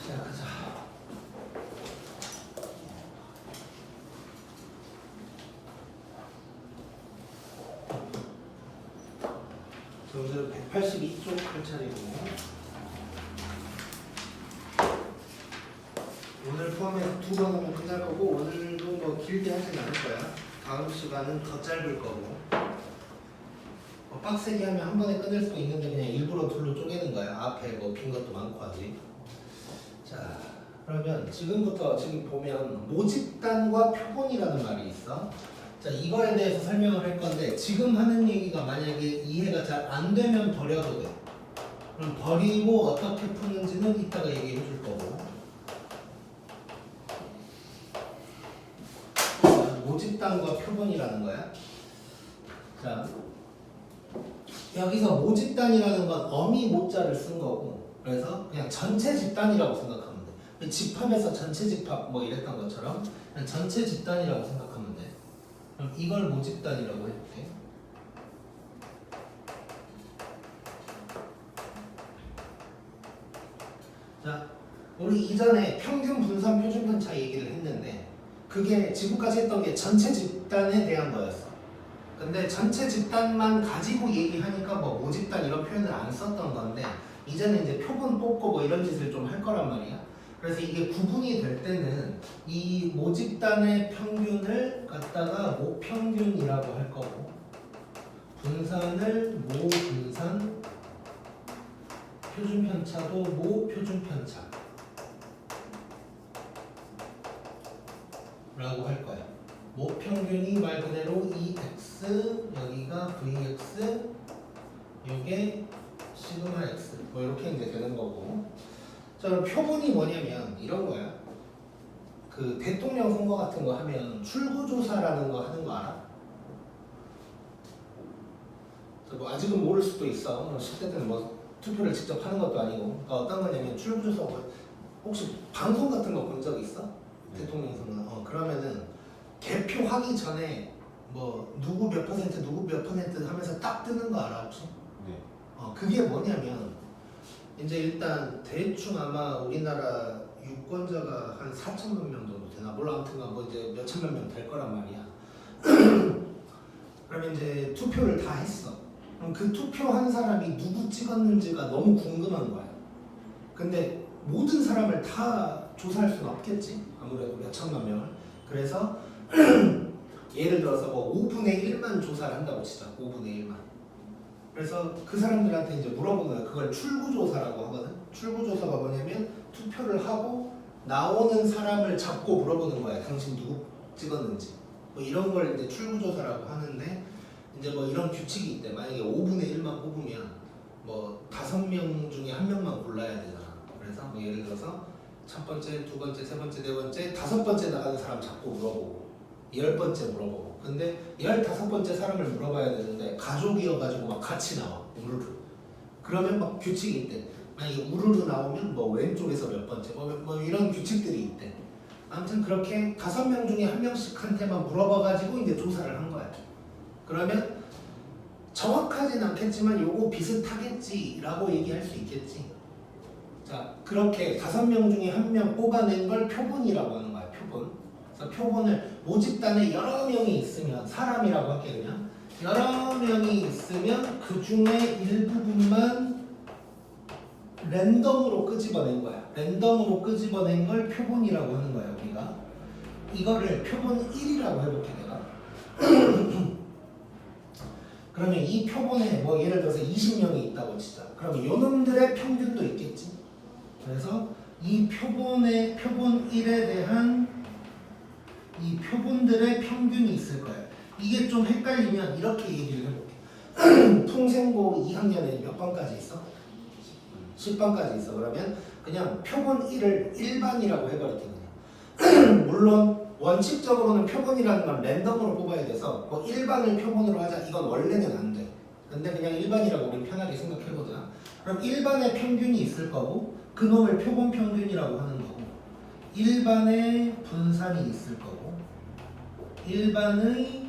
시작하자. 오늘 182쪽 할 차례고 오늘 포함해서 2번 하면 끝날 거고 오늘도 뭐 길게 하진 않을 거야. 다음 시간은 더 짧을 거고 빡세게 하면 한 번에 끝낼 수도 있는데 그냥 일부러 둘로 쪼개는 거야. 앞에 뭐 빈 것도 많고 하지. 자, 그러면 지금부터 지금 보면 모집단과 표본이라는 말이 있어. 자, 이거에 대해서 설명을 할 건데 지금 하는 얘기가 만약에 이해가 잘 안 되면 버려도 돼. 그럼 버리고 어떻게 푸는지는 이따가 얘기해 줄 거고. 자, 모집단과 표본이라는 거야. 자, 여기서 모집단이라는 건 어미 모자를 쓴 거고, 그래서 그냥 전체 집단이라고 생각하면 돼. 집합에서 전체 집합 뭐 이랬던 것처럼 그냥 전체 집단이라고 생각하면 돼. 그럼 이걸 모집단이라고 해볼게. 자, 우리 이전에 평균 분산 표준 편차 얘기를 했는데 그게 지금까지 했던 게 전체 집단에 대한 거였어. 근데 전체 집단만 가지고 얘기하니까 뭐 모집단 이런 표현을 안 썼던 건데 이제는 이제 표본 뽑고 뭐 이런 짓을 좀 할 거란 말이야. 그래서 이게 구분이 될 때는 이 모집단의 평균을 갖다가 모평균이라고 할 거고 분산을 모분산 표준편차도 모표준편차 라고 할 거야. 모평균이 말 그대로 EX 여기가 VX 요게 시그마 X 뭐 이렇게 이제 되는 거고. 자, 그럼 표본이 뭐냐면 이런 거야. 그 대통령 선거 같은 거 하면 출구조사라는 거 하는 거 알아? 뭐 아직은 모를 수도 있어. 10대 때는 뭐 투표를 직접 하는 것도 아니고. 그러니까 어떤 거냐면 출구조사 혹시 방송 같은 거 본 적 있어? 네. 대통령 선거. 그러면은 개표하기 전에 뭐 누구 몇 퍼센트 누구 몇 퍼센트 하면서 딱 뜨는 거 알아 혹시? 네. 그게 뭐냐면 이제 일단 대충 아마 우리나라 유권자가 한 4천만 명 정도 되나 몰라. 아무튼간 뭐 이제 몇 천만 명 될 거란 말이야. 그러면 이제 투표를 다 했어. 그럼 그 투표한 사람이 누구 찍었는지가 너무 궁금한 거야. 근데 모든 사람을 다 조사할 수는 없겠지. 아무래도 몇 천만 명을. 그래서 예를 들어서 뭐 5분의 1만 조사를 한다고 치자. 5분의 1만. 그래서 그 사람들한테 이제 물어보는 거야. 그걸 출구조사라고 하거든. 출구조사가 뭐냐면 투표를 하고 나오는 사람을 잡고 물어보는 거야. 당신 누구 찍었는지. 뭐 이런 걸 이제 출구조사라고 하는데 이제 뭐 이런 규칙이 있대. 만약에 5분의 1만 뽑으면 뭐 5명 중에 1명만 골라야 되잖아. 그래서 뭐 예를 들어서 첫 번째, 두 번째, 세 번째, 네 번째, 다섯 번째 나가는 사람 잡고 물어보고 10번째 물어보고. 근데 15번째 사람을 물어봐야 되는데 가족이어가지고 막 같이 나와. 우르르. 그러면 막 규칙이 있대. 만약에 우르르 나오면 뭐 왼쪽에서 몇 번째 뭐 이런 규칙들이 있대. 아무튼 그렇게 5명 중에 1명씩한테만 물어봐가지고 이제 조사를 한 거야. 그러면 정확하진 않겠지만 요거 비슷하겠지라고 얘기할 수 있겠지. 자, 그렇게 5명 중에 1명 뽑아낸 걸 표본이라고 하는 거야. 표본. 그래서 표본을 모집단에 여러 명이 있으면 사람이라고 할게 그냥 여러 명이 있으면 그 중에 일부분만 랜덤으로 끄집어낸 거야. 랜덤으로 끄집어낸 걸 표본이라고 하는 거야. 우리가 이거를 표본 1이라고 해볼게 내가. 그러면 이 표본에 뭐 예를 들어서 20명이 있다고 치자. 그러면 요놈들의 평균도 있겠지. 그래서 이 표본의 표본 1에 대한 이 표본들의 평균이 있을 거예요. 이게 좀 헷갈리면 이렇게 얘기를 해볼게. 풍생고 2학년에 몇 번까지 있어? 10번까지 있어. 그러면 그냥 표본 1을 일반이라고 해버릴게 그냥. 물론 원칙적으로는 표본이라는 건 랜덤으로 뽑아야 돼서 뭐 일반을 표본으로 하자 이건 원래는 안 돼. 근데 그냥 일반이라고 우리 편하게 생각해보자. 그럼 일반의 평균이 있을 거고 그놈을 표본 평균이라고 하는 거고 일반의 분산이 있을 거고 일반의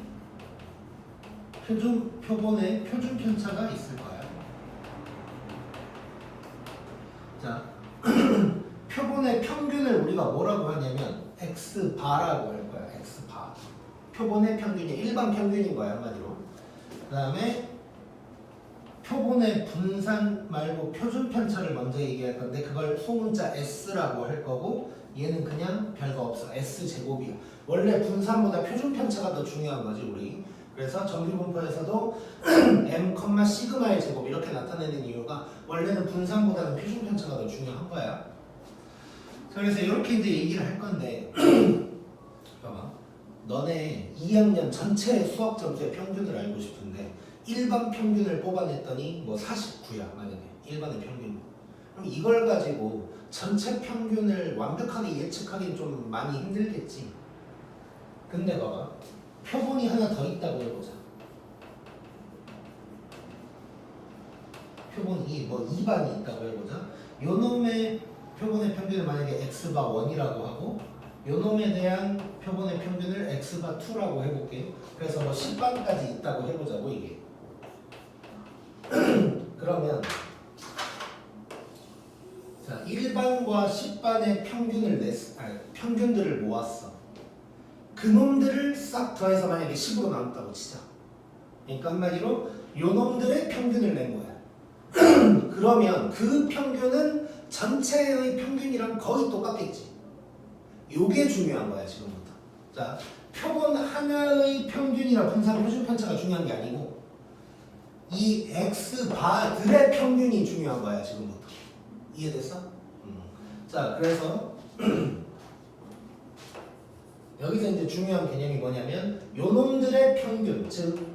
표본의 표준 편차가 있을 거야. 자, 표본의 우리가 뭐라고 하냐면 x바라고 할 거야. x바. 표본의 평균이 일반 평균인 거야, 한마디로. 그 다음에 표본의 분산 말고 표준 편차를 먼저 얘기할 건데 그걸 소문자 S라고 할 거고 얘는 그냥 별거 없어. S제곱이야. 원래 분산보다 표준 편차가 더 중요한 거지 우리. 그래서 정규분포에서도 m, 시그마의 제곱 이렇게 나타내는 이유가 원래는 분산보다는 표준 편차가 더 중요한 거야. 그래서 이렇게 이제 얘기를 할 건데 봐봐. 너네 2학년 전체 수학 점수의 평균을 알고 싶은데 일반 평균을 뽑아냈더니 뭐 49야 만약에 일반의 평균. 그럼 이걸 가지고 전체 평균을 완벽하게 예측하기는 좀 많이 힘들겠지. 근데 봐봐. 표본이 하나 더 있다고 해보자. 표본이 뭐 2반이 있다고 해보자. 요 놈의 표본의 평균을 만약에 x바 1이라고 하고 요 놈에 대한 표본의 평균을 x바 2라고 해볼게요. 그래서 뭐 10반까지 있다고 해보자고 이게. 그러면 자 1반과 10반의 평균들을 모았어. 그놈들을 싹 더해서 만약에 10으로 나눴다고 치자. 그러니까 한마디로 요놈들의 평균을 낸 거야. 그러면 그 평균은 전체의 평균이랑 거의 똑같겠지. 요게 중요한 거야 지금부터. 자 표본 하나의 평균이나 분산 표준 편차가 중요한 게 아니고 이 x바들의 평균이 중요한 거야 지금부터. 이해됐어? 자 그래서 여기서 이제 중요한 개념이 뭐냐면 요놈들의 평균, 즉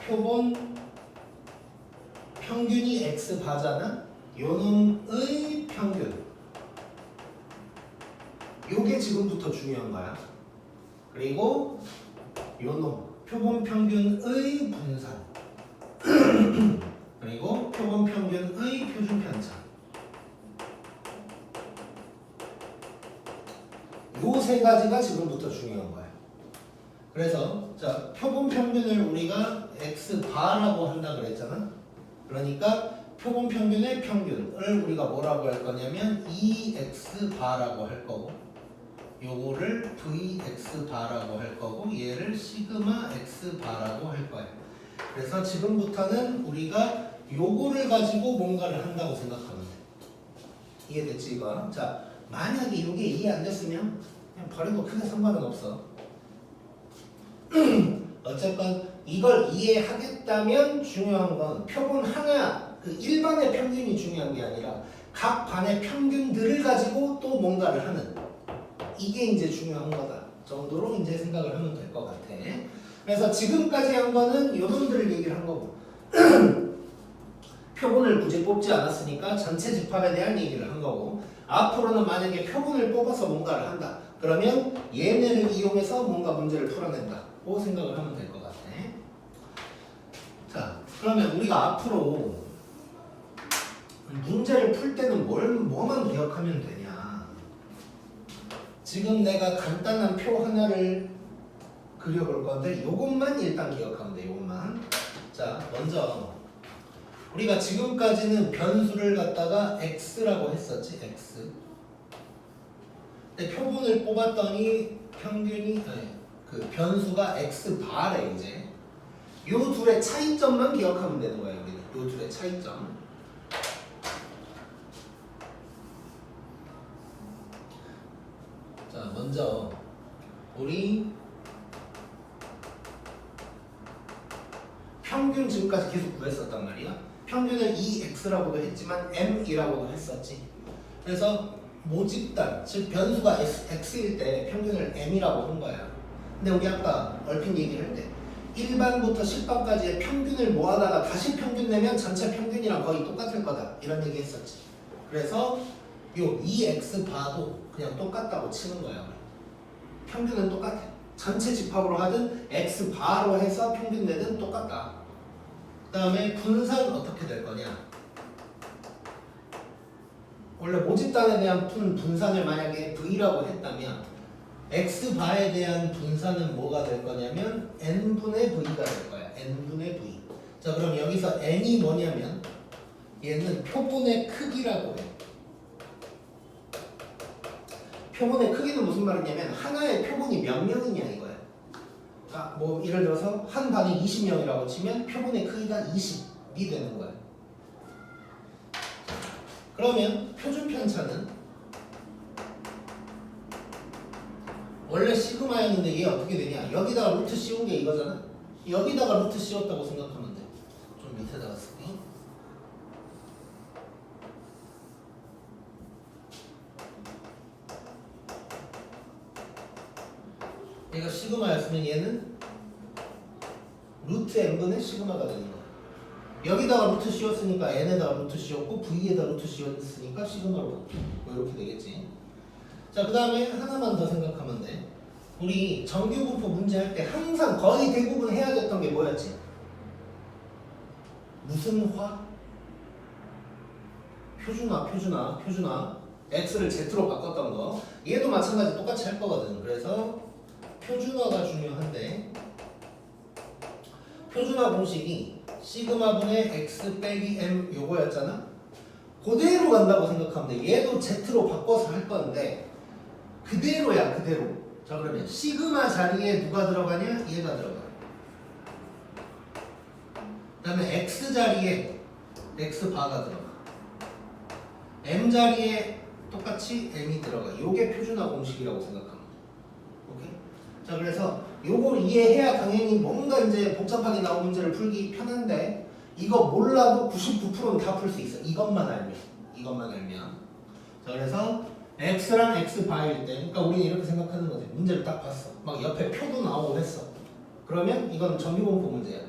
표본 평균이 x바잖아. 요놈의 평균 요게 지금부터 중요한 거야. 그리고 요놈 표본 평균의 분산 그리고 표본 평균의 표준 편차 요 세 가지가 지금부터 중요한 거야. 그래서 자 표본 평균을 우리가 x바라고 한다 그랬잖아. 그러니까 표본 평균의 평균을 우리가 뭐라고 할 거냐면 2x바라고 할 거고 요거를 vx바라고 할 거고 얘를 시그마 x바라고 할 거야. 그래서 지금부터는 우리가 요거를 가지고 뭔가를 한다고 생각하면 돼. 이해됐지 이거? 자 만약에 이게 이해 안 됐으면 그냥 버려도 크게 상관은 없어. 어쨌건 이걸 이해하겠다면 중요한 건 표본 하나 그 일반의 평균이 중요한 게 아니라 각 반의 평균들을 가지고 또 뭔가를 하는 이게 이제 중요한 거다 정도로 이제 생각을 하면 될 것 같아. 그래서 지금까지 한 거는 요놈들을 얘기를 한 거고 표본을 굳이 뽑지 않았으니까 전체 집합에 대한 얘기를 한 거고 앞으로는 만약에 표본을 뽑아서 뭔가를 한다 그러면 얘네를 이용해서 뭔가 문제를 풀어낸다고 생각을 하면 될 것 같아. 자 그러면 우리가 앞으로 문제를 풀 때는 뭐만 기억하면 되냐. 지금 내가 간단한 표 하나를 그려볼 건데 요것만 일단 기억하면 돼. 요것만. 자 먼저 우리가 지금까지는 변수를 갖다가 x라고 했었지. x. 근데 표본을 뽑았더니 평균이 그 변수가 x바래 이제. 요 둘의 차이점만 기억하면 되는 거예요. 우리는 요 둘의 차이점. 자 먼저 우리 평균 지금까지 계속 구했었단 말이야. 평균을 2x라고도 했지만 m이라고도 했었지. 그래서 모집단, 즉 변수가 x일 때 평균을 m이라고 한 거야. 근데 우리 아까 얼핏 얘기를 할 때 1반부터 10반까지의 평균을 모아다가 다시 평균 내면 전체 평균이랑 거의 똑같을 거다 이런 얘기 했었지. 그래서 요 2x바도 그냥 똑같다고 치는 거야. 평균은 똑같아. 전체 집합으로 하든 x바로 해서 평균 내든 똑같다. 그 다음에 분산은 어떻게 될 거냐. 원래 모집단에 대한 분산을 만약에 v라고 했다면 x바에 대한 분산은 뭐가 될 거냐면 n분의 v가 될 거야. n분의 v. 자 그럼 여기서 n이 뭐냐면 얘는 표본의 크기라고 해. 표본의 크기는 무슨 말이냐면 하나의 표본이 몇 명이냐 이거야. 아, 뭐 예를 들어서 한 반이 20명이라고 치면 표본의 크기가 20이 되는 거야. 그러면 표준 편차는 원래 시그마였는데 얘 어떻게 되냐? 여기다가 루트 씌운 게 이거잖아. 여기다가 루트 씌웠다고 생각하면 돼. 좀 밑에다가 쓰기. 얘가 시그마였으면 얘는 루트 n분의 시그마가 되는 거야. 여기다가 루트 씌웠으니까 n에다가 루트 씌웠고 v에다 루트 씌웠으니까 시그마로 뭐 이렇게 되겠지. 자, 그 다음에 하나만 더 생각하면 돼. 우리 정규분포 문제 할 때 항상 거의 대부분 해야 됐던 게 뭐였지? 무슨 화? 표준화. x를 z로 바꿨던 거. 얘도 마찬가지 똑같이 할 거거든. 그래서 표준화가 중요한데 표준화 공식이 시그마분의 x 빼기 m 요거였잖아. 그대로 간다고 생각하면 돼. 얘도 z로 바꿔서 할 건데 그대로야, 그대로. 자, 그러면 시그마 자리에 누가 들어가냐? 얘가 들어가. 그 다음에 x 자리에 x 바가 들어가. m 자리에 똑같이 m이 들어가. 요게 표준화 공식이라고 생각합니다. 오케이? 자, 그래서 요걸 이해해야 당연히 뭔가 이제 복잡하게 나온 문제를 풀기 편한데 이거 몰라도 99%는 다 풀 수 있어. 이것만 알면. 자, 그래서 x랑 x 바일 때, 그러니까 우리는 이렇게 생각하는 거지. 문제를 딱 봤어. 막 옆에 표도 나오고 했어. 그러면 이건 정규분포 문제야.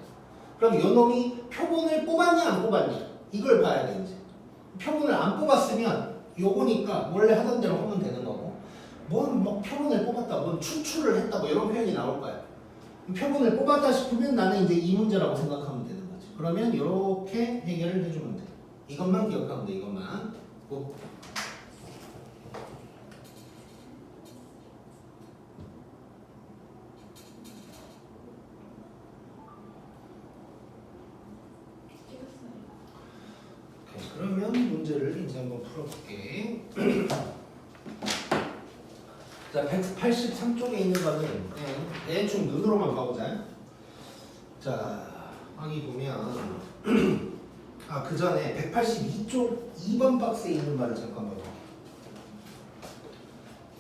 그럼 요 놈이 표본을 뽑았냐 안 뽑았냐 이걸 봐야 돼. 이제 표본을 안 뽑았으면 요거니까 원래 하던 대로 하면 되는 거고, 뭔 뭐 표본을 뽑았다, 뭔 추출을 했다, 뭐 이런 표현이 나올 거야. 표본을 뽑았다 싶으면 나는 이제 이 문제라고 생각하면 되는 거지. 그러면 이렇게 해결을 해주면 돼. 이것만 기억하면 돼. 이것만 꼭. 그러면 문제를 이제 한번 풀어볼게. 자, 183쪽에 있는 거는 대충 눈으로만 봐보자. 자, 여기 보면 그 전에 182쪽 2번 박스에 있는 말을 잠깐 봐봐.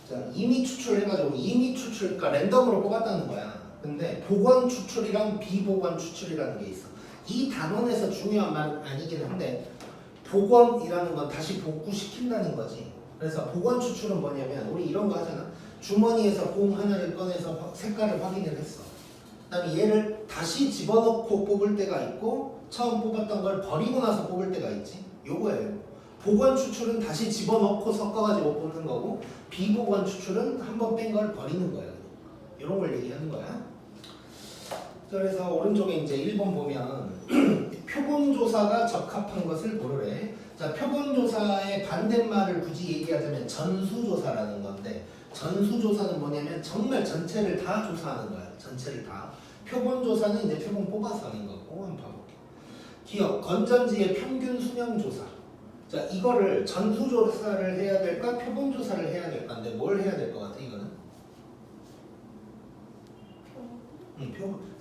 자, 임의 추출해가지고 그러니까 랜덤으로 뽑았다는 거야. 근데 복원 추출이랑 비복원 추출이라는 게 있어. 이 단원에서 중요한 말 아니긴 한데 복원이라는 건 다시 복구시킨다는 거지. 그래서 복원 추출은 뭐냐면 우리 이런 거 하잖아. 주머니에서 봉 하나를 꺼내서 색깔을 확인을 했어. 그다음에 얘를 다시 집어넣고 뽑을 때가 있고 처음 뽑았던 걸 버리고 나서 뽑을 때가 있지. 요거예요. 복원 추출은 다시 집어넣고 섞어가지고 뽑는 거고, 비복원 추출은 한번 뺀 걸 버리는 거야. 이런 걸 얘기하는 거야. 그래서 오른쪽에 이제 1번 보면 표본조사가 적합한 것을 고르래. 자, 표본조사의 반대말을 굳이 얘기하자면 전수조사라는 건데, 전수조사는 뭐냐면 정말 전체를 다 조사하는 거야. 전체를 다. 표본조사는 이제 표본 뽑아서 하는 거고. 한번 봐볼게. 기억, 건전지의 평균 수명조사. 자, 이거를 전수조사를 해야 될까 표본조사를 해야 될까인데 뭘 해야 될 것 같아 이거는?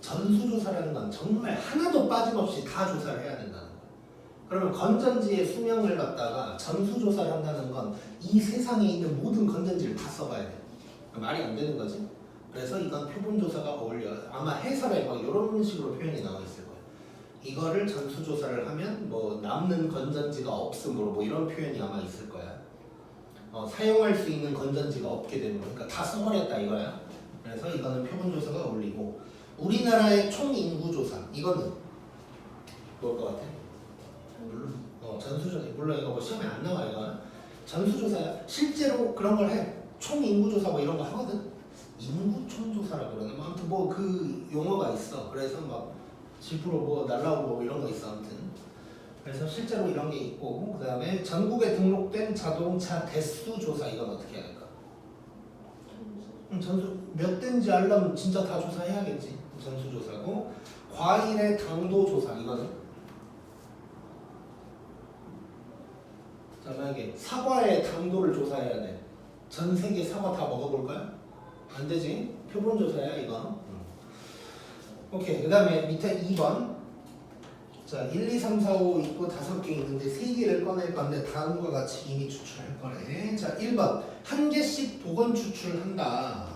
전수조사라는 건 정말 하나도 빠짐없이 다 조사를 해야 된다는 거야. 그러면 건전지의 수명을 갖다가 전수조사를 한다는 건 이 세상에 있는 모든 건전지를 다 써봐야 돼. 말이 안 되는 거지. 그래서 이건 표본조사가 어울려. 아마 해설에 막 이런 식으로 표현이 나와 있을 거야. 이거를 전수조사를 하면 뭐 남는 건전지가 없으므로 뭐 이런 표현이 아마 있을 거야. 사용할 수 있는 건전지가 없게 되는 거니까 다 써버렸다 이거야. 그래서 이거는 표본조사가 어울리고, 우리나라의 총인구조사 이거는 뭘 것 같아? 전수조사. 물론 이거 뭐 시험에 안 나와. 이거 전수조사야. 실제로 그런 걸 해. 총인구조사 뭐 이런 거 하거든. 인구총조사라고 그러나 뭐 아무튼 뭐 그 용어가 있어. 그래서 막 10% 뭐 날라오고 뭐 이런 거 있어. 아무튼 그래서 실제로 이런 게 있고, 그 다음에 전국에 등록된 자동차 대수 조사 이건 어떻게 해야 될까? 전수 몇 대인지 알려면 진짜 다 조사해야겠지. 전수조사고, 과일의 당도 조사 이거는, 자, 만약에 사과의 당도를 조사해야 돼. 전 세계 사과 다 먹어볼 거야? 안 되지. 표본조사야 이거. 오케이. 그 다음에 밑에 2번. 자, 1, 2, 3, 4, 5 있고 5개 있는데 3개를 꺼낼 건데 다음과 같이 이미 추출할 거네. 자, 1번. 한 개씩 복원 추출한다.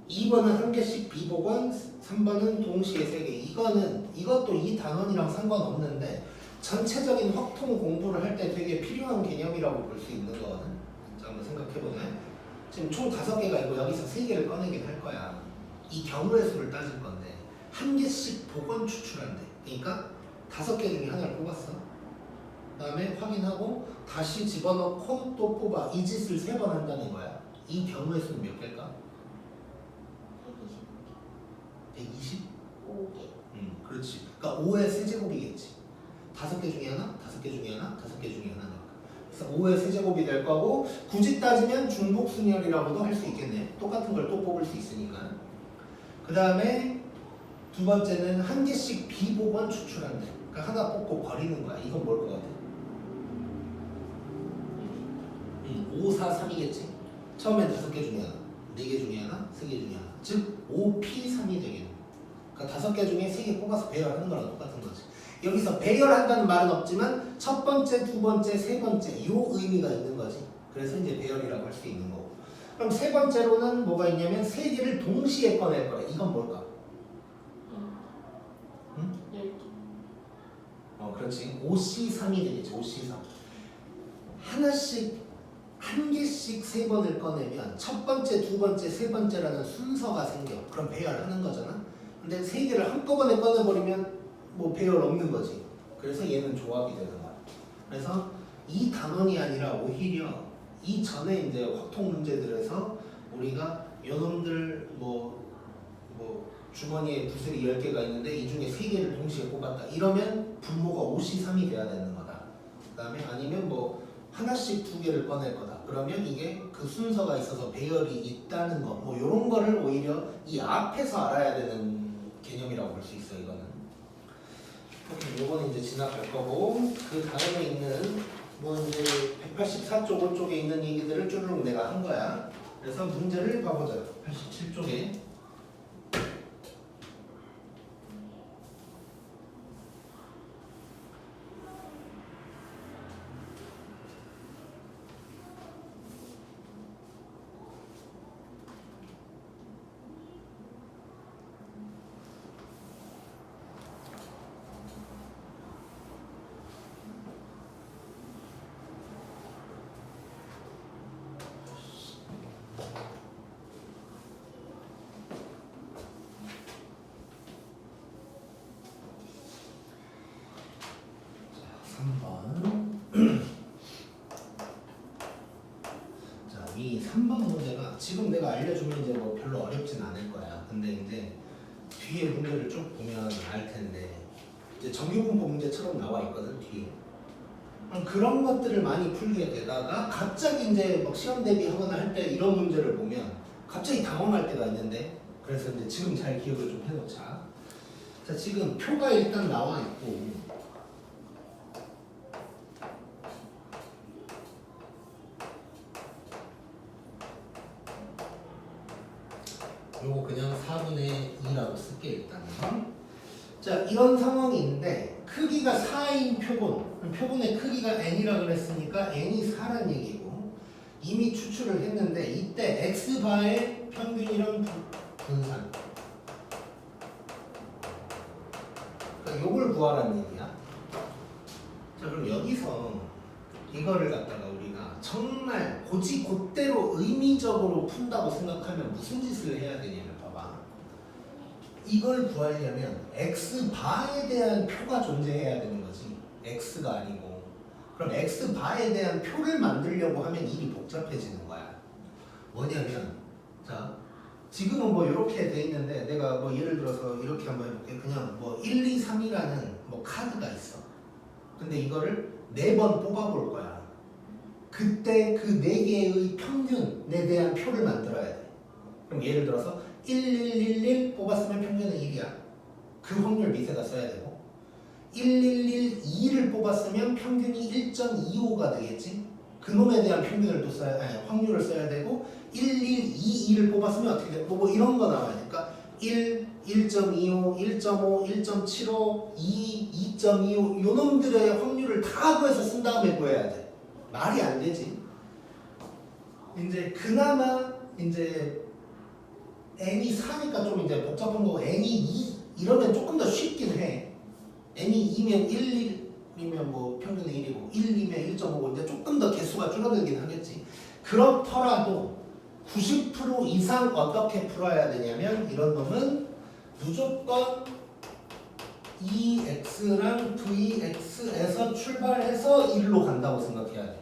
2번은 한 개씩 비복원, 3번은 동시에 3개. 이것도 이 단원이랑 상관없는데 전체적인 확통 공부를 할 때 되게 필요한 개념이라고 볼 수 있는 거거든. 자, 한번 생각해보면 지금 총 5개가 있고 여기서 3개를 꺼내긴 할 거야. 이 경우의 수를 따질 건데 한 개씩 복원 추출한대. 그러니까 5개 중에 하나를 뽑았어. 그 다음에 확인하고 다시 집어넣고 또 뽑아. 이 짓을 3번 한다는 거야. 이 경우의 수는 몇 개일까? 120? 5개. 그렇지. 그러니까 5의 세제곱이겠지. 5개 중에 하나, 5개 중에 하나, 5개 중에 하나니까. 그래서 5의 세제곱이 될 거고 굳이 따지면 중복순열이라고도 할 수 있겠네. 똑같은 걸 또 뽑을 수 있으니까. 그 다음에 두 번째는 한 개씩 비복원 추출한대. 그러니까 하나 뽑고 버리는 거야. 이건 뭘 것 같아? 5, 4, 3이겠지. 처음엔 5개 중에 하나, 4개 중에 하나, 3개 중에 하나. 즉 5P3이 되겠네. 그러니까 5개 중에 3개 뽑아서 배열하는 거랑 똑같은 거지. 여기서 배열한다는 말은 없지만 첫 번째, 두 번째, 세 번째 요 의미가 있는 거지. 그래서 이제 배열이라고 할 수 있는 거고. 그럼 세 번째로는 뭐가 있냐면 3개를 동시에 꺼낼 거래. 이건 뭘까? 응? 10개. 그렇지. 5C3이 되겠지. 5C3. 하나씩 한 개씩 3번을 꺼내면 첫 번째, 두 번째, 세 번째라는 순서가 생겨. 그럼 배열하는 거잖아. 근데 3개를 한꺼번에 꺼내버리면 뭐 배열 없는 거지. 그래서 얘는 조합이 되는 거야. 그래서 이 단원이 아니라 오히려 이 전에 이제 확통 문제들에서 우리가 요놈들 뭐 주머니에 구슬이 10개가 있는데 이 중에 3개를 동시에 뽑았다. 이러면 분모가 5C3이 돼야 되는 거다. 그 다음에 아니면 뭐 하나씩 2개를 꺼낼 거다. 그러면 이게 그 순서가 있어서 배열이 있다는 거. 뭐 요런 거를 오히려 이 앞에서 알아야 되는 개념이라고 볼 수 있어. 이거는. 요거는 이제 지나갈 거고 그 다음에 있는 뭐 이제 184쪽 쪽에 있는 얘기들을 쭈르륵 내가 한 거야. 그래서 문제를 봐보자. 87쪽에. 자, 이 3번 문제가 지금 내가 알려주면 이제 뭐 별로 어렵진 않을 거야. 근데 이제 뒤에 문제를 쭉 보면 알 텐데 이제 정규분포 문제처럼 나와 있거든 뒤에. 그런 것들을 많이 풀게 되다가 갑자기 이제 막 시험 대비하거나 할 때 이런 문제를 보면 갑자기 당황할 때가 있는데 그래서 이제 지금 잘 기억을 좀 해놓자. 자, 지금 표가 일단 나와 있고. 요거 그냥 4분의 2라고 쓸게 일단은. 자, 이런 상황인데 크기가 4인 표본. 표본의 크기가 n이라고 그랬으니까 n이 4란 얘기고 이미 추출을 했는데 이때 x바의 평균이랑 분산. 그러니까 요걸 구하라는 얘기야. 자, 그럼 여기서 이거를 갖다가 우리가 정말 곧대로 의미적으로 푼다고 생각하면 무슨 짓을 해야 되냐면 봐봐. 이걸 구하려면 x바에 대한 표가 존재해야 되는 거지. x가 아니고. 그럼 x바에 대한 표를 만들려고 하면 일이 복잡해지는 거야. 뭐냐면 자, 지금은 뭐 이렇게 돼 있는데 내가 뭐 예를 들어서 이렇게 한번 해볼게. 그냥 뭐 1, 2, 3이라는 뭐 카드가 있어. 근데 이거를 4번 뽑아볼 거야. 그때 그 4개의 평균에 대한 표를 만들어야 돼. 그럼 예를 들어서 1111 뽑았으면 평균은 1이야. 그 확률 밑에다 써야 되고 1112를 뽑았으면 평균이 1.25가 되겠지. 그 그놈에 대한 평균을 또 써야, 아니, 확률을 써야 되고 1, 1, 2, 2를 뽑았으면 어떻게 돼? 뭐 이런 거 나와야 되니까 1, 1.25, 1.5, 1.75, 2, 2.25 요놈들의 확률을 다 구해서 쓴 다음에 구해야 돼. 말이 안 되지. 이제 그나마 이제 n이 4니까 좀 이제 복잡한 거고 n이 2 이러면 조금 더 쉽긴 해. n이 2면 1이면 뭐 평균은 1이고 1이면 1.5고 이제 조금 더 개수가 줄어들긴 하겠지. 그렇더라도 90% 이상 어떻게 풀어야 되냐면 이런 놈은 무조건 EX랑 VX에서 출발해서 1로 간다고 생각해야 돼.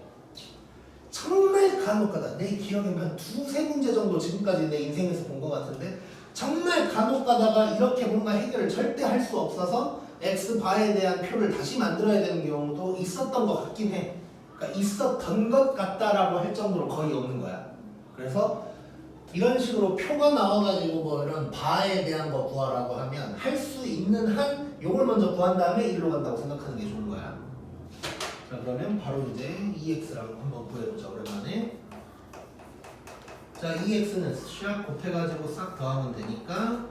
정말 간혹가다 내 기억에 한 두세 문제 정도 지금까지 내 인생에서 본 것 같은데 정말 간혹가다가 이렇게 뭔가 해결을 절대 할 수 없어서 X바에 대한 표를 다시 만들어야 되는 경우도 있었던 것 같긴 해. 그러니까 있었던 것 같다라고 할 정도로 거의 없는 거야. 그래서 이런 식으로 표가 나와가지고 뭐 이런 바에 대한 거 구하라고 하면 할 수 있는 한 요걸 먼저 구한 다음에 1로 간다고 생각하는 게 좋은 거야. 자 그러면 바로 이제 EX랑 한번 구해보자 오랜만에. 자 EX는 샥 곱해가지고 싹 더하면 되니까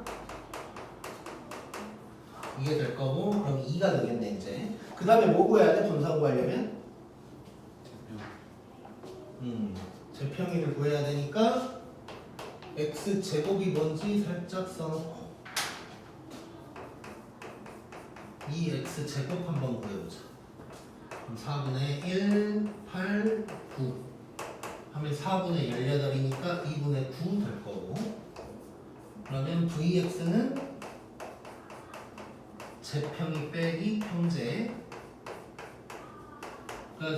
이게 될 거고 그럼 2가 되겠네 이제. 그 다음에 뭐 구해야 돼? 분산 구하려면? 제평이를 구해야 되니까 X제곱이 뭔지 살짝 써놓고 이 X제곱 한번 구해보자. 그럼 4분의 1, 8, 9 하면 4분의 18이니까 2분의 9 될 거고 그러면 VX는 제평이 빼기 평제가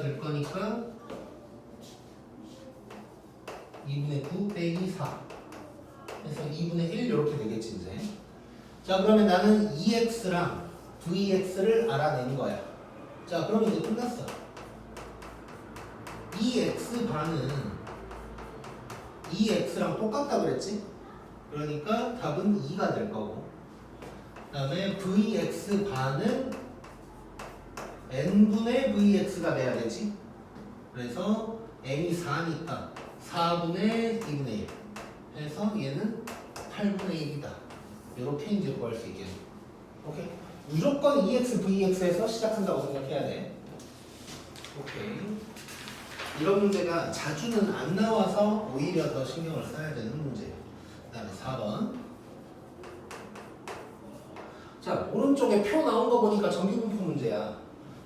될 거니까 2분의 9 빼기 4 그래서 2분의 1 이렇게 되겠지 이제. 자 그러면 나는 EX랑 VX를 알아낸 거야. 자 그러면 이제 끝났어. EX 반은 EX랑 똑같다 그랬지? 그러니까 답은 2가 될 거고 그 다음에 VX 반은 n분의 VX가 돼야 되지. 그래서 n이 4니까 4분의 2분의 1 해서 얘는 8분의 1이다. 이렇게 이제 구할 수 있겠네. 오케이. 무조건 EX, VX에서 시작한다고 생각해야 돼. 오케이. 이런 문제가 자주는 안 나와서 오히려 더 신경을 써야 되는 문제예요. 그 다음에 4번. 자, 오른쪽에 표 나온 거 보니까 정규분포 문제야.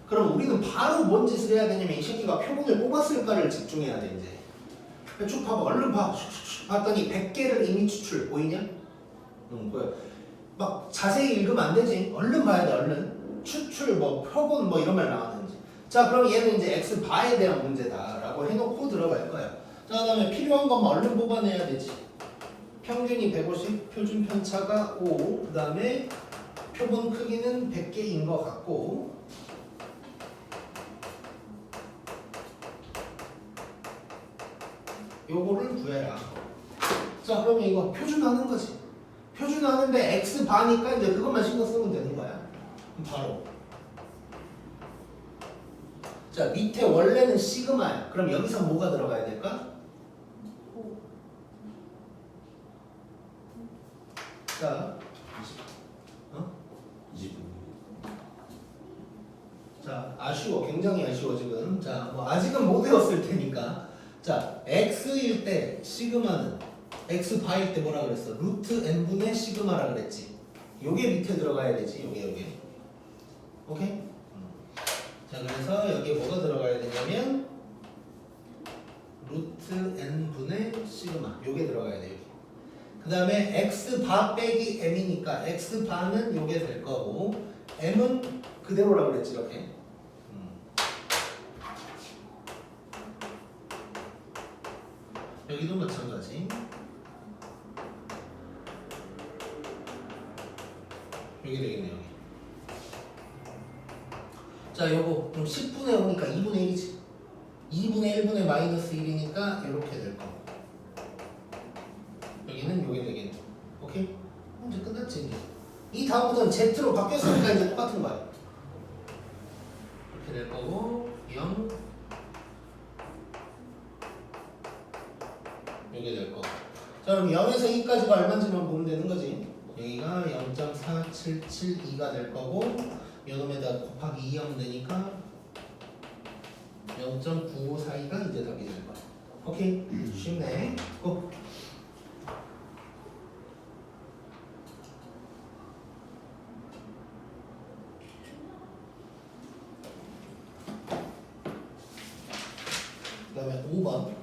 그럼 우리는 바로 뭔 짓을 해야 되냐면 이 새끼가 표본을 뽑았을까를 집중해야 돼, 이제. 쭉 봐봐, 얼른 봐. 슉슉슉 봤더니 100개를 이미 추출. 보이냐? 응, 보여. 막 자세히 읽으면 안 되지. 얼른 봐야 돼, 얼른. 추출, 뭐, 표본, 뭐 이런 말 나왔는지. 자, 그럼 얘는 이제 X바에 대한 문제다라고 해놓고 들어갈 거야. 자, 그 다음에 필요한 것만 얼른 뽑아내야 되지. 평균이 150, 표준 편차가 5, 그 다음에 표본 크기는 100개인 것 같고, 요거를 구해라. 자, 그러면 이거 표준하는 거지. 표준하는데 X바니까 이제 그것만 신경 쓰면 되는 거야. 그럼 바로. 자, 밑에 원래는 시그마야. 그럼 여기서 뭐가 들어가야 될까? 자, 20분. 자, 아쉬워. 굉장히 아쉬워, 지금. 자, 뭐, 아직은 못 외웠을 테니까. 자, X일 때, 시그마는, X바일 때 뭐라 그랬어? 루트 N분의 시그마라 그랬지. 요게 밑에 들어가야 되지, 요게. 오케이? 자, 그래서 여기에 뭐가 들어가야 되냐면, 루트 N분의 시그마. 요게 들어가야 돼, 여기. 그 다음에 X바 빼기 M이니까, X바는 요게 될 거고, M은 그대로라 그랬지, 이렇게. 여기도 마찬가지. 여기 되겠네, 여기. 자, 요거 그럼 10분의 5니까 2분의 1이지. 2분의 1분의 마이너스 1이니까 이렇게 될 거. 여기는 요게 되겠네. 오케이? 이제 끝났지, 이제. 이 다음부터는 Z로 바뀌었으니까 이제 똑같은 거야. 이렇게 될 거고 0 자 그럼 0에서 2까지가 얼마인지만 보면 되는 거지. 여기가 0.4772가 될 거고 요놈에다 곱하기 2 하면 되니까 0.9542가 이제 답이 될 거야. 오케이? 쉽네. 고. 그 다음에 5번.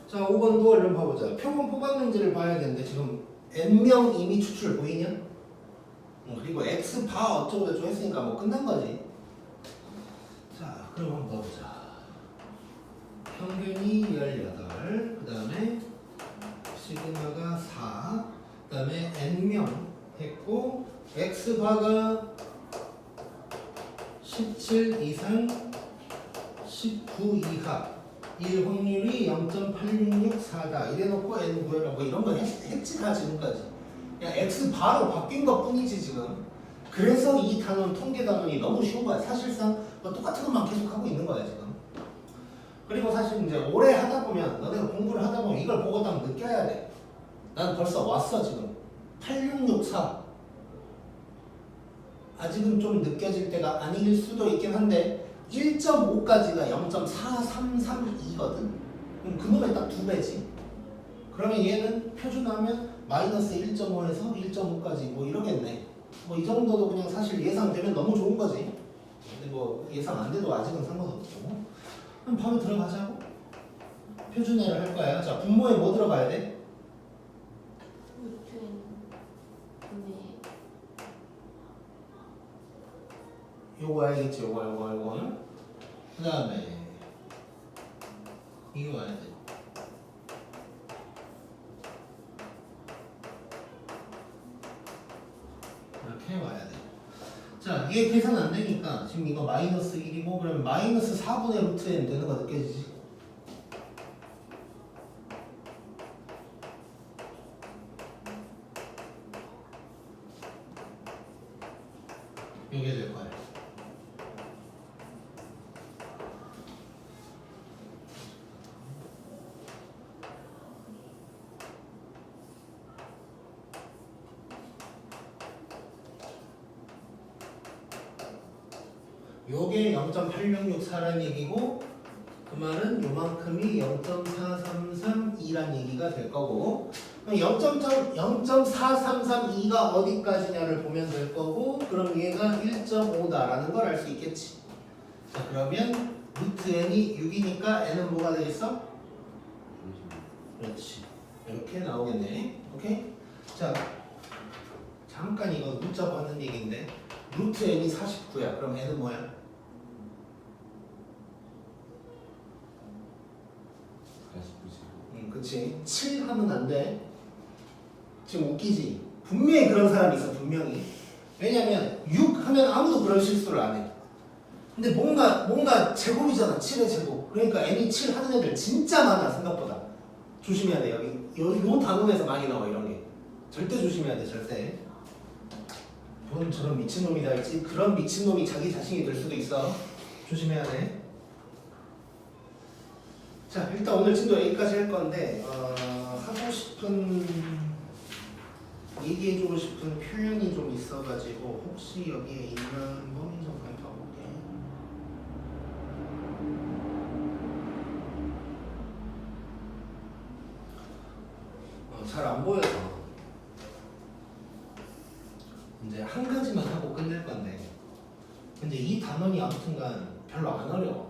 자, 5번도 얼른 봐보자. 표본 뽑았는지를 봐야 되는데 지금 n명 이미 추출 보이냐? 그리고 x바 어쩌고 저쩌고 했으니까 뭐 끝난 거지. 자, 그럼 한번 봐보자. 평균이 18, 그 다음에 시그마가 4, 그 다음에 n명 했고 x바가 17 이상 19 이하 1 확률이 0.8664다 이래놓고 n 구해라 뭐 이런 거 했지 다 지금까지. 그냥 x 바로 바뀐 것 뿐이지 지금. 그래서 이 단원 통계 단원이 너무 쉬운 거야. 사실상 뭐 똑같은 것만 계속 하고 있는 거야 지금. 그리고 사실 이제 오래 하다 보면 너네가 공부를 하다 보면 이걸 보고 딱 느껴야 돼. 난 벌써 왔어 지금. 8664 아직은 좀 느껴질 때가 아닐 수도 있긴 한데 1.5까지가 0.4332거든. 그럼 그놈의 딱 2배지. 그러면 얘는 표준하면 마이너스 1.5에서 1.5까지 뭐 이러겠네. 뭐 이 정도도 그냥 사실 예상되면 너무 좋은 거지. 근데 뭐 예상 안 돼도 아직은 상관없고. 그럼 바로 들어가자고. 표준화를 할 거야. 자, 분모에 뭐 들어가야 돼? 요거 알겠지? 요거. 그 다음에 이거 와야 돼. 이렇게 와야 돼. 자, 이게 계산 안 되니까 지금 이거 마이너스 1이고 그러면 마이너스 4분의 루트 n 되는 거 느껴지지? 이게 될 거야. 요게 0.8664란 얘기고 그 말은 요만큼이 0.4332란 얘기가 될 거고 0.4332가 어디까지냐를 보면 될 거고 그럼 얘가 1.5다라는 걸 알 수 있겠지. 자 그러면 루트 n이 6이니까 n은 뭐가 되겠어? 그렇지. 이렇게 나오겠네. 오케이? 자 잠깐 이건 문자 받는 얘기인데 루트 n이 49야. 그럼 n은 뭐야? 그치. 7 하면 안 돼. 지금 웃기지? 분명히 그런 사람이 있어. 분명히. 왜냐면 6 하면 아무도 그런 실수를 안 해. 근데 뭔가 제곱이잖아. 7의 제곱. 그러니까 n이 7 하는 애들 진짜 많아. 생각보다. 조심해야 돼. 요 단원에서 많이 나와 이런 게. 절대 조심해야 돼. 절대. 넌 저런 미친놈이다 했지. 그런 미친놈이 자기 자신이 될 수도 있어. 조심해야 돼. 자 일단 오늘 진도 여기까지 할 건데 하고 싶은 얘기해주고 싶은 표현이 좀 있어가지고 혹시 여기에 있나 한번 잠깐 봐볼게. 잘 안 보여서 이제 한 가지만 하고 끝낼 건데 근데 이 단원이 아무튼간 별로 안 어려워.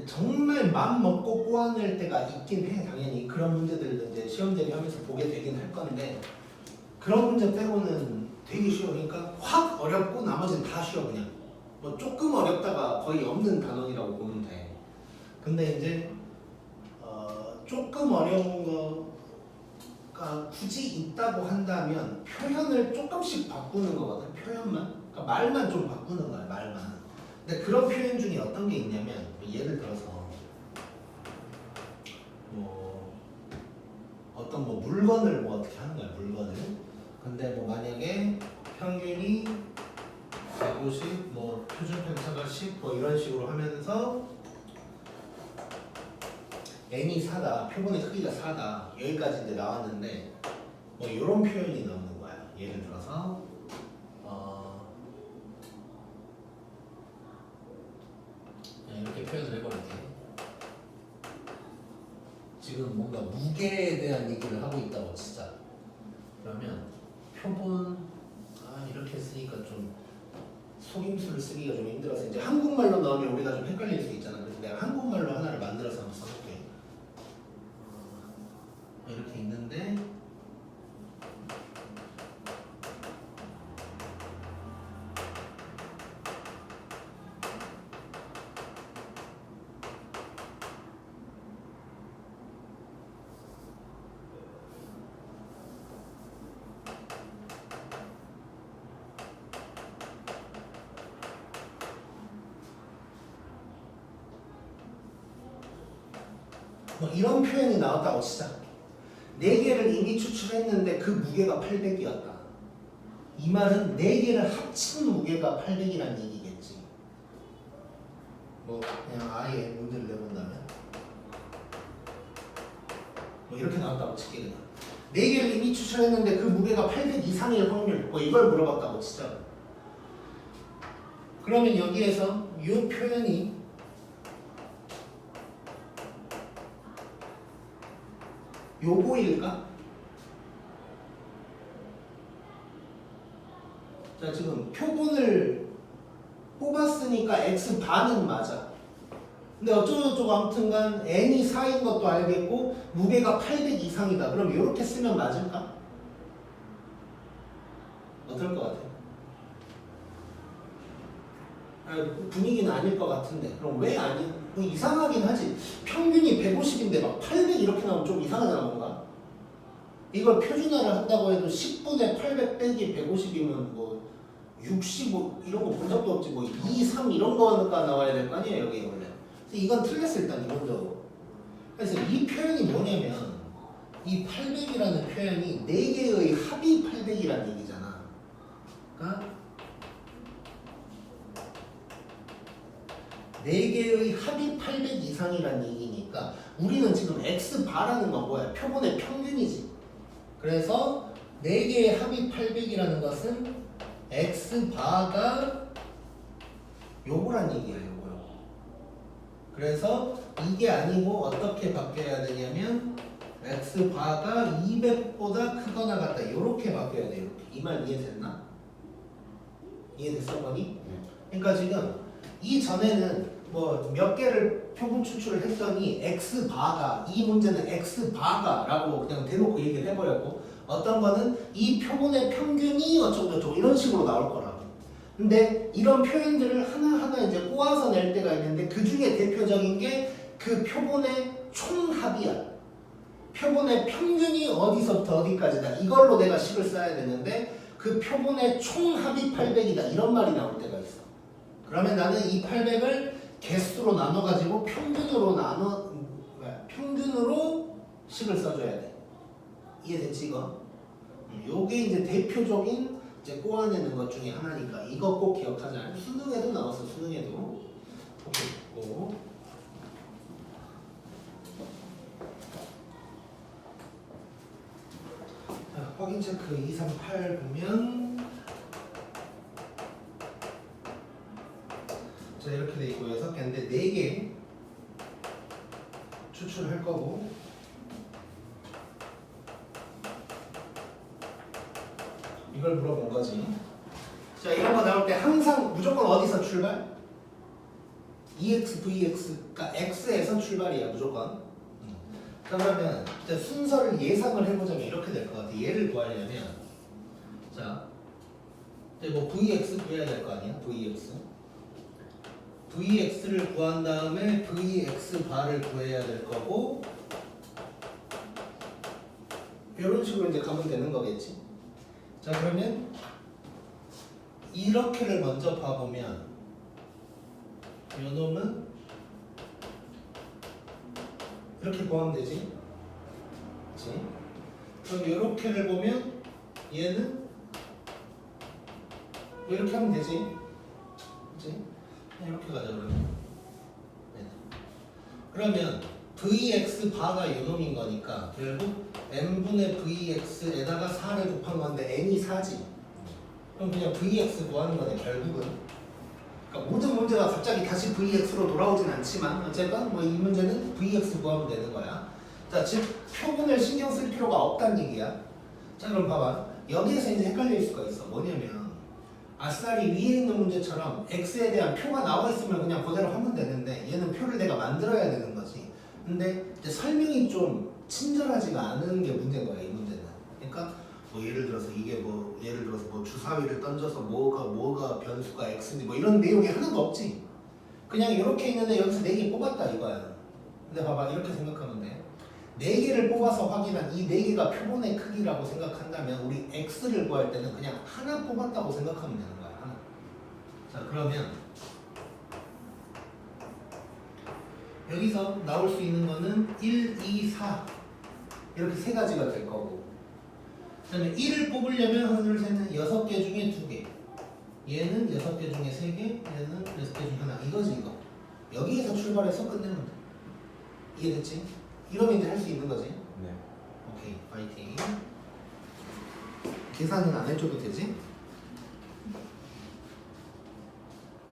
정말 맘 먹고 꼬아낼 때가 있긴 해. 당연히 그런 문제들도 이제 시험 대비하면서 보게 되긴 할 건데 그런 문제 빼고는 되게 쉬워. 그러니까 확 어렵고 나머지는 다 쉬워. 그냥 뭐 조금 어렵다가 거의 없는 단원이라고 보면 돼. 근데 이제 조금 어려운 거가 굳이 있다고 한다면 표현을 조금씩 바꾸는 거거든. 표현만. 그러니까 말만 좀 바꾸는 거야. 말만. 근데 그런 표현 중에 어떤 게 있냐면 예를 들어서 뭐 어떤 뭐 물건을 뭐 어떻게 하는 거야. 물건을. 근데 뭐 만약에 평균이 150, 뭐 표준 편차가 10, 뭐 이런 식으로 하면서 n이 4다, 표본의 크기가 4다 여기까지 이제 나왔는데 뭐 이런 표현이 나오는 거야. 예를 들어서 이렇게 표현을 해버릴게. 지금 뭔가 무게에 대한 얘기를 하고 있다고 진짜. 그러면 표본 이렇게 쓰니까 좀 속임수를 쓰기가 좀 힘들어서 이제 한국말로 나오면 우리가 좀 헷갈릴 수 있잖아. 그래서 내가 한국말로 하나를 만들어서 한번 써볼게. 이렇게 있는데 뭐 이런 표현이 나왔다고 치자. 4개를 이미 추출했는데 그 무게가 800이었다. 이 말은 4개를 합친 무게가 800이라는 얘기겠지. 뭐 그냥 아예 문제를 내본다면 뭐 이렇게 나왔다고 칠게 그냥. 4개를 이미 추출했는데 그 무게가 800 이상일 확률. 뭐 이걸 물어봤다고 치자. 그러면 여기에서 이 표현이 요거일까? 자, 지금 표본을 뽑았으니까 x 반은 맞아. 근데 어쩌고저쩌고 아무튼간 n이 4인 것도 알겠고 무게가 800 이상이다. 그럼 이렇게 쓰면 맞을까? 어떨 것 같아? 분위기는 아닐 것 같은데 그럼 왜 아니? 뭐 이상하긴 하지. 평균이 150인데 막 800 이렇게 나오면 좀 이상하잖아 뭔가. 이걸 표준화를 한다고 해도 10분의 800 빼기 150이면 뭐 65 이런 거 본 적도 없지. 뭐 2, 3 이런 거가 나와야 될 거 아니에요 여기 원래. 그래서 이건 틀렸어 일단 기본적으로. 그래서 이 표현이 뭐냐면 이 800이라는 표현이 4개의 합이 800이라는 얘기잖아. 그러니까 4개의 합이 800 이상이라는 얘기니까 우리는 지금 x바라는 건 뭐야? 표본의 평균이지. 그래서 4개의 합이 800이라는 것은 x바가 요거란 얘기야. 요거요. 그래서 이게 아니고 어떻게 바뀌어야 되냐면 x바가 200보다 크거나 같다. 요렇게 바뀌어야 돼. 이렇게. 이 말 이해됐나? 이해됐어 거니? 그러니까 지금 이전에는 뭐 몇 개를 표본 추출을 했더니 x바가 이 문제는 x바가라고 그냥 대놓고 얘기를 해버렸고 어떤 거는 이 표본의 평균이 어쩌고저쩌고 이런 식으로 나올 거라고. 근데 이런 표현들을 하나하나 이제 꼬아서 낼 때가 있는데 그 중에 대표적인 게 그 표본의 총합이야. 표본의 평균이 어디서부터 어디까지다. 이걸로 내가 식을 써야 되는데 그 표본의 총합이 800이다. 이런 말이 나올 때가 있어. 그러면 나는 이 800을 개수로 나눠가지고 평균으로 식을 써줘야 돼. 이해됐지 이거? 요게 이제 대표적인 이제 꼬아내는 것 중에 하나니까 이거 꼭 기억하자. 수능에도 나왔어. 수능에도. 오케이. 자, 확인 체크 238 보면 자 이렇게 돼 있고 6개인데 4개 추출할 거고 이걸 물어본 거지. 자 이런 거 나올 때 항상 무조건 어디서 출발? EX, VX 그러니까 X에서 출발이야 무조건. 자 그러면 이제 순서를 예상을 해보자면 이렇게 될 것 같아. 얘를 구하려면 자 이제 뭐 VX 구해야 될 거 아니야? VX를 구한 다음에 VX 바를 구해야 될 거고 이런 식으로 이제 가면 되는 거겠지. 자, 그러면 이렇게를 먼저 봐보면 요 놈은 이렇게 구하면 되지. 그치? 그럼 이렇게를 보면 얘는 이렇게 하면 되지. 그치? 이렇게 가자 그러면. 네. 그러면 vx 바가 요 놈인 거니까 결국 n분의 vx에다가 4를 곱한 건데 n이 4지. 그럼 그냥 vx 구하는 거네 결국은. 그러니까 모든 문제가 갑자기 다시 vx로 돌아오진 않지만 어쨌건 뭐 이 문제는 vx 구하면 되는 거야. 자, 즉 표본을 신경 쓸 필요가 없다는 얘기야. 자, 그럼 봐봐. 여기에서 이제 헷갈릴 수가 있어. 뭐냐면 아싸리 위에 있는 문제처럼 x에 대한 표가 나와 있으면 그냥 그대로 하면 되는데 얘는 표를 내가 만들어야 되는 거지. 근데 이제 설명이 좀 친절하지가 않은 게 문제인 거야, 이 문제는. 그러니까 뭐 예를 들어서 이게 뭐 예를 들어서 뭐 주사위를 던져서 뭐가 변수가 x인지 뭐 이런 내용이 하나도 없지. 그냥 이렇게 있는데 여기서 4개 뽑았다 이거야. 근데 봐봐, 이렇게 생각하면 돼. 4개를 뽑아서 확인한 이 4개가 표본의 크기라고 생각한다면 우리 x를 구할 때는 그냥 하나 뽑았다고 생각하면 되는 거야. 하나. 자, 그러면 여기서 나올 수 있는 거는 1, 2, 4 이렇게 3가지가 될 거고, 그 다음에 1을 뽑으려면 하나, 둘, 셋은 6개 중에 2개, 얘는 6개 중에 3개, 얘는 6개 중에 하나. 이거지 이거. 여기에서 출발해서 끝내면 돼. 이해됐지? 이러면 이제 할 수 있는 거지. 네. 오케이, 파이팅. 계산은 안 해줘도 되지?